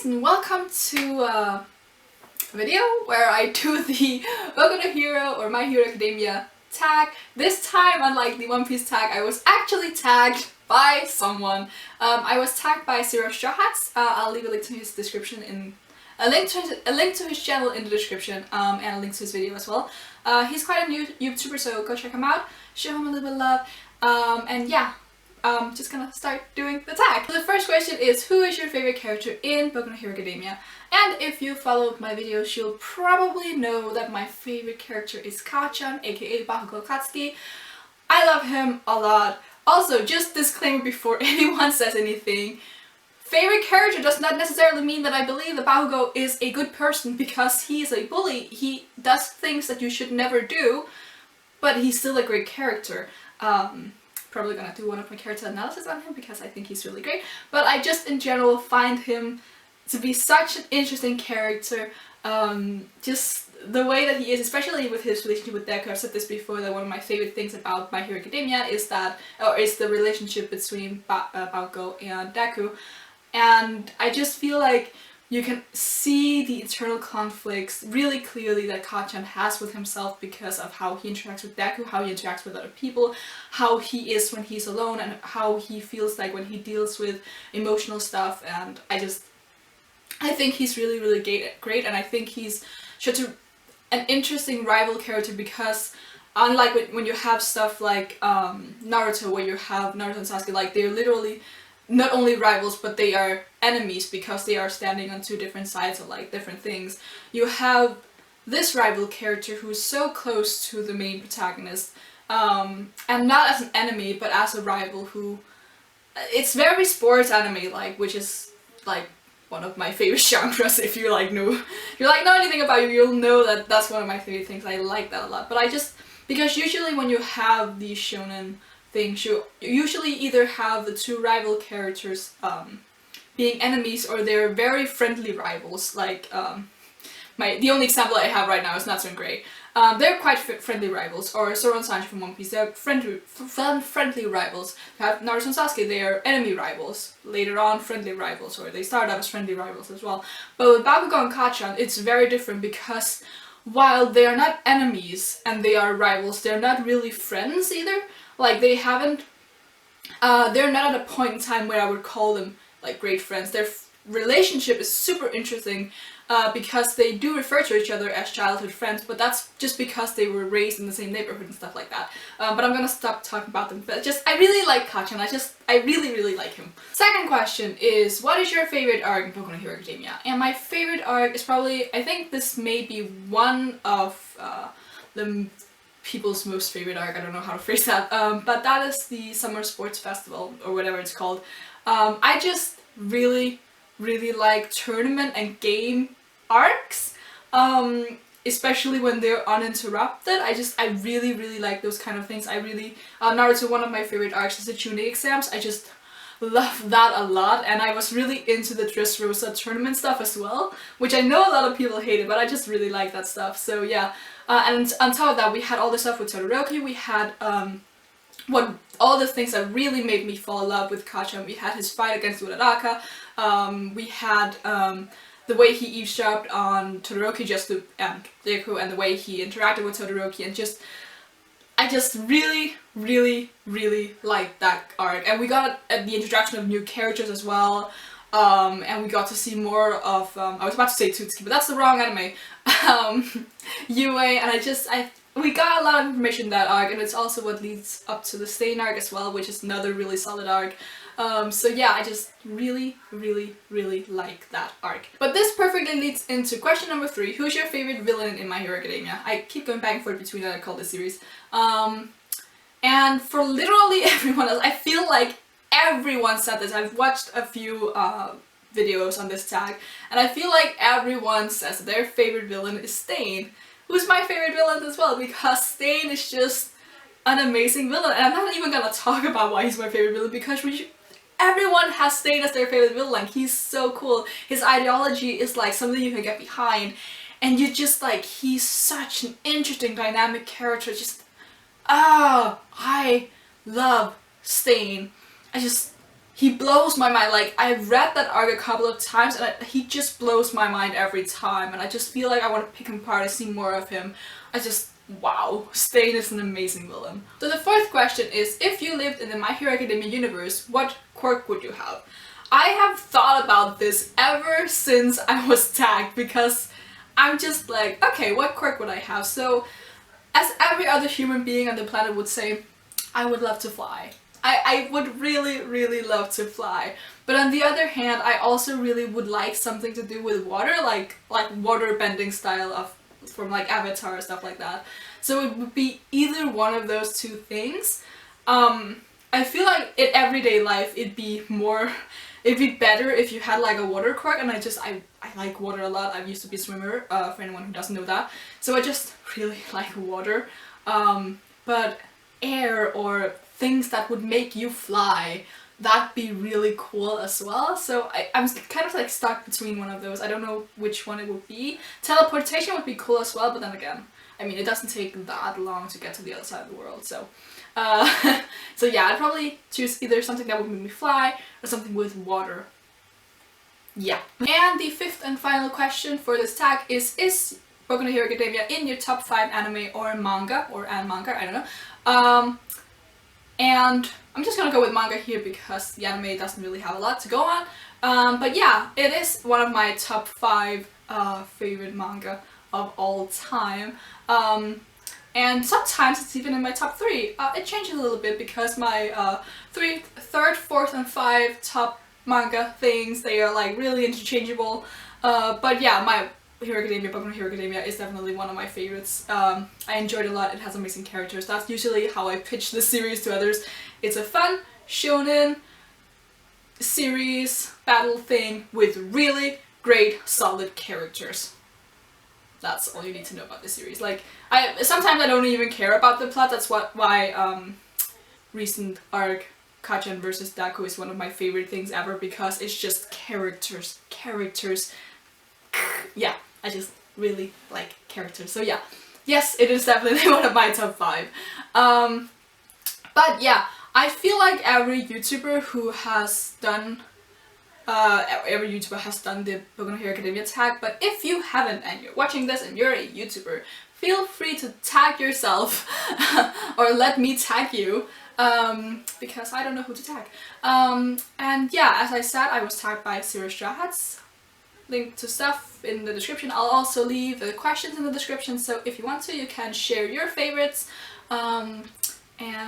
guys, and welcome to a video where I do the Boku no Hero or My Hero Academia tag. This time, unlike the One Piece tag, I was actually tagged by someone. I was tagged by Zero Straw Hats. I'll leave a link to his description in a link to his channel in the description, and a link to his video as well. He's quite a new YouTuber, so go check him out. Show him a little bit of love. And yeah. Just gonna start doing the tag. So the first question is, who is your favorite character in Boku no Hero Academia? And if you followed my videos, you'll probably know that my favorite character is Ka-chan, aka Bakugo Katsuki. I love him a lot. Also, just disclaimer before anyone says anything, favorite character does not necessarily mean that I believe that Bakugo is a good person because he is a bully. He does things that you should never do, but he's still a great character. Probably gonna do one of my character analysis on him because I think he's really great, but I just in general find him to be such an interesting character. Just the way that he is, especially with his relationship with Deku. I've said this before, that one of my favorite things about My Hero Academia is the relationship between Bakugo and Deku, and I just feel like you can see the internal conflicts really clearly that Ka-chan has with himself because of how he interacts with Deku, how he interacts with other people, how he is when he's alone, and how he feels like when he deals with emotional stuff. And I think he's really great, and I think he's such an interesting rival character because unlike when you have stuff like Naruto, where you have Naruto and Sasuke, like they're literally not only rivals, but they are enemies because they are standing on two different sides of like different things. You have this rival character who's so close to the main protagonist, and not as an enemy, but as a rival who... It's very sports anime-like, which is like one of my favorite genres. If you know anything about you'll know that that's one of my favorite things. I like that a lot. But because usually when you have these shonen things, you usually either have the two rival characters being enemies, or they're very friendly rivals. Like the only example I have right now is Natsu and Grey. They're quite friendly rivals, or Zoro and Sanji from One Piece. They're friendly rivals. You have Naruto and Sasuke. They are enemy rivals. Later on, friendly rivals, or they start out as friendly rivals as well. But with Bakugo and Ka-chan, it's very different because while they are not enemies and they are rivals, they're not really friends either. Like they're not at a point in time where I would call them like great friends. Their relationship is super interesting because they do refer to each other as childhood friends, but that's just because they were raised in the same neighborhood and stuff like that. But I'm gonna stop talking about them. But I really like Ka-chan. I really like him. Second question is, what is your favorite arc in Boku no Hero Academia? And my favorite arc is probably, I think this may be one of the people's most favorite arc. I don't know how to phrase that, but that is the Summer Sports Festival, or whatever it's called. I just really like tournament and game arcs, especially when they're uninterrupted. I really like those kind of things. Naruto, one of my favorite arcs is the Chunin exams. I just love that a lot, and I was really into the Dressrosa tournament stuff as well, which I know a lot of people hated, but I just really like that stuff. So yeah, and on top of that, we had all the stuff with Todoroki. We had all the things that really made me fall in love with Ka-chan. We had his fight against Uraraka. We had the way he eavesdropped on Todoroki and Deku, and the way he interacted with Todoroki, and I just really liked that arc. And we got the introduction of new characters as well, and we got to see more of, I was about to say Tutsuki, but that's the wrong anime, Yue, and we got a lot of information in that arc, and it's also what leads up to the Stain arc as well, which is another really solid arc. So yeah, I just really like that arc. But this perfectly leads into question number 3. Who's your favorite villain in My Hero Academia? I keep going back and forth between that. I call this series. And for literally everyone else, I feel like everyone said this. I've watched a few videos on this tag, and I feel like everyone says that their favorite villain is Stain, who's my favorite villain as well, because Stain is just an amazing villain. And I'm not even gonna talk about why he's my favorite villain, because everyone has Stain as their favorite villain. Like, he's so cool. His ideology is like something you can get behind, and you just like, he's such an interesting dynamic character. I love Stain. he blows my mind. Like, I've read that arc a couple of times and he just blows my mind every time, and I just feel like I want to pick him apart and see more of him. Wow, Stain is an amazing villain. So the fourth question is, if you lived in the My Hero Academia universe, what quirk would you have? I have thought about this ever since I was tagged, because I'm just like, okay, what quirk would I have? So, as every other human being on the planet would say, I would love to fly. I would really, really love to fly. But on the other hand, I also really would like something to do with water, like water bending style of from like Avatar or stuff like that. So it would be either one of those two things. I feel like in everyday life it'd be better if you had like a water quirk, and I like water a lot. I used to be a swimmer, for anyone who doesn't know that. So I just really like water. But air or things that would make you fly, that'd be really cool as well. So I'm kind of like stuck between one of those. I don't know which one it would be. Teleportation would be cool as well, but then again, I mean, it doesn't take that long to get to the other side of the world, so so yeah, I'd probably choose either something that would make me fly or something with water. Yeah. And the fifth and final question for this tag is Boku no Hero Academia in your top 5 anime or manga, I don't know. And I'm just gonna go with manga here because the anime doesn't really have a lot to go on. But yeah, it is one of my top 5 favorite manga of all time. And sometimes it's even in my top 3. It changes a little bit because my third, fourth, and 5 top manga things, they are like really interchangeable. But yeah, my Boku no Hero Academia is definitely one of my favorites. I enjoyed it a lot. It has amazing characters. That's usually how I pitch this series to others. It's a fun shonen series battle thing with really great solid characters. That's all you need to know about this series. Like, sometimes I don't even care about the plot. That's why recent arc Kacchan versus Daku is one of my favorite things ever, because it's just characters. Yeah, I just really like characters. So yeah, yes, it is definitely one of my top 5. But yeah, I feel like every YouTuber who has done the Boku no Hero Academia tag, but if you haven't and you're watching this and you're a YouTuber, feel free to tag yourself or let me tag you, because I don't know who to tag. And yeah, as I said, I was tagged by Zero Straw Hats. Link to stuff in the description. I'll also leave the questions in the description, so if you want to, you can share your favorites, and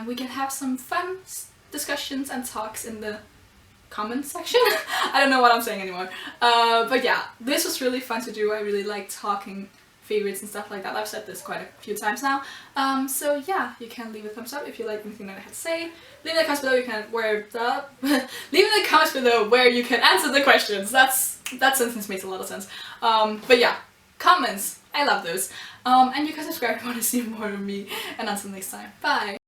we can have some fun discussions and talks in the comments section. I don't know what I'm saying anymore. But yeah, this was really fun to do. I really like talking favorites and stuff like that. I've said this quite a few times now. So yeah, you can leave a thumbs up if you like anything that I had to say. Leave in the comments below leave in the comments below where you can answer the questions. That sentence makes a lot of sense. But yeah, comments, I love those. And you can subscribe if you want to see more of me. And until next time, bye!